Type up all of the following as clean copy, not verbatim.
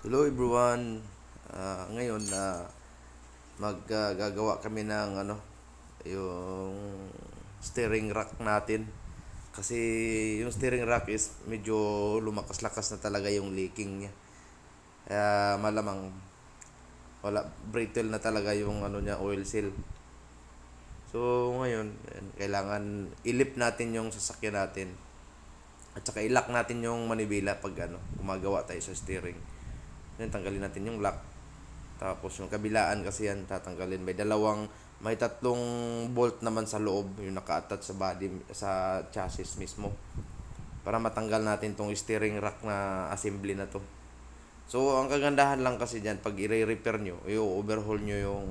Hello everyone. Ngayon maggagawa kami ng yung steering rack natin. Kasi yung steering rack is medyo lumakas-lakas na talaga yung leaking niya. Kaya malamang brittle na talaga yung niya, oil seal. So ngayon, kailangan ilip natin yung sasakyan natin. At saka i-lock natin yung manibela pag gumagawa tayo sa steering. Then tanggalin natin yung lock. Tapos yung kabilaan kasi yan tatanggalin. May tatlong bolt naman sa loob yung naka-attach sa body, sa chassis mismo. Para matanggal natin tong steering rack na assembly na to. So ang kagandahan lang kasi diyan pag i-repair nyo, i-overhaul nyo yung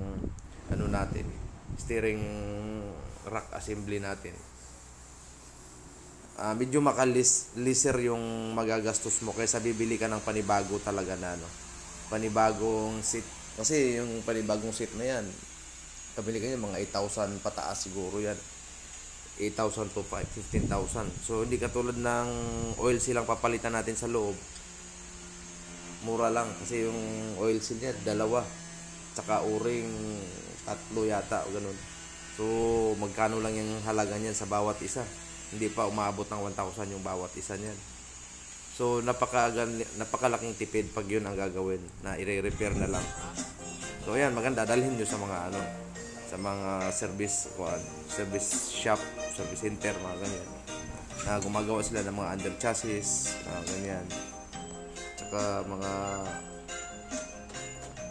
natin, steering rack assembly natin. Medyo makaliser yung magagastos mo kaysa bibili ka ng panibago talaga na panibagong seat. Kasi yung panibagong seat na yan, kabili ka niya mga 8,000 pataas siguro yan. 8,000 to 15,000. So hindi katulad ng oil seal lang papalitan natin sa loob. Mura lang kasi yung oil seal niya dalawa. Tsaka o-ring 3 yata o ganun. So magkano lang yung halaga niyan sa bawat isa? Hindi pa umabot ng 1,000 yung bawat isa niyan. So napakalaking tipid pag yun ang gagawin, na i-repair na lang. So ayan, maganda dalhin niyo sa mga sa mga service shop, service center, mga ganyan. Na gumagawa sila ng mga under chassis, ganyan. Tsaka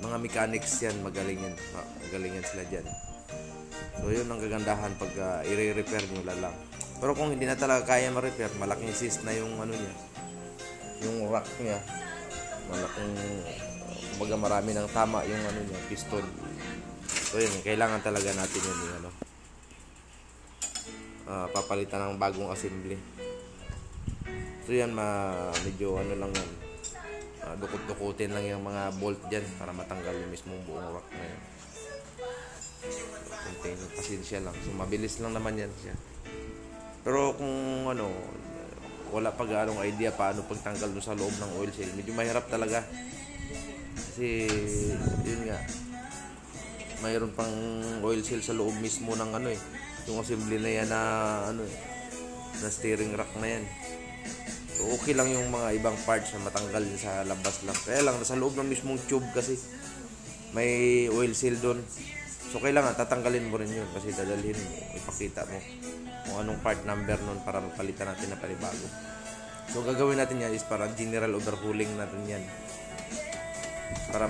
mga mechanics yan, magaling yan sila diyan. So yun ang kagandahan pag i-repair niyo lang. Pero kung hindi na talaga kaya ma-repair, malaking assist na yung niya, yung rack niya. Malaking, kumbaga marami ng tama yung niya, piston. So yun, kailangan talaga natin yun papalitan ng bagong assembly. So yan, medyo lang yan. Dukot-dukutin lang yung mga bolt dyan para matanggal yung mismong buong rack na yan. So, pasensya lang. So mabilis lang naman yan siya. Pero kung wala pa ganong idea paano pagtanggal doon sa loob ng oil seal, medyo mahirap talaga. Kasi yun nga, mayroon pang oil seal sa loob mismo ng yung assembly na yan na steering rack na yan. So okay lang yung mga ibang parts na matanggal sa labas lang. Kaya lang nasa loob ng mismong tube kasi may oil seal doon. So kailangan tatanggalin mo rin yun kasi dadalhin mo, ipakita mo kung anong part number nun para mapalitan natin na panibago. So gagawin natin yan is para general overhauling natin yan. Para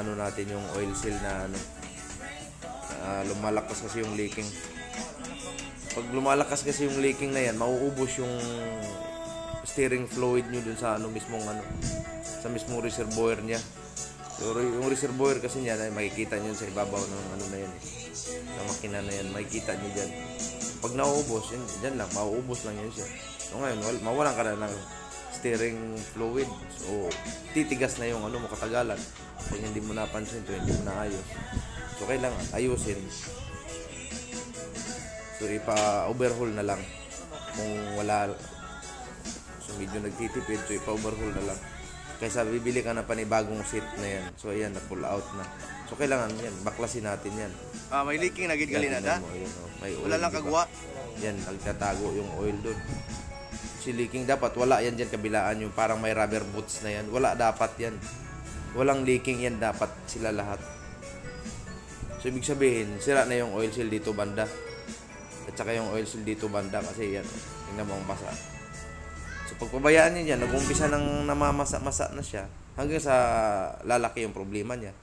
natin yung oil seal na lumalakas kasi yung leaking. Pag lumalakas kasi yung leaking na yan, mauubos yung steering fluid nyo dun sa sa mismong reservoir niya. So yung reservoir kasi niya makikita nyo sa ibabaw ng na yan sa makina na yan, makikita nyo dyan. Pag nauubos, dyan lang, mauubos lang yan siya. So ngayon, mawalan ka na ng steering fluid. So titigas na yung mo katagalan. Kung hindi mo napansin ito, hindi mo naayos. So kailangan ayusin. So ipa-overhaul na lang. Kung wala, so medyo nagtitipid, so ipa-overhaul na lang. Kaysa bibili ka na panibagong seat na yan. So ayan, na-pull out na. So kailangan yan, baklasin natin yan. May leaking na gid gali na da. May oil, wala lang kagwa. Yan, nagtatago yung oil doon. Si leaking dapat wala yan diyan kabilaan, yung parang may rubber boots na yan. Wala dapat yan. Walang leaking yan, dapat sila lahat. So ibig sabihin, sira na yung oil seal dito banda. At saka yung oil seal dito banda kasi yan, tingnan mo ang basa. So pagpabayaan niya yan, nag-umpisa nang namamasa-masa na siya hanggang sa lalaki yung problema niya.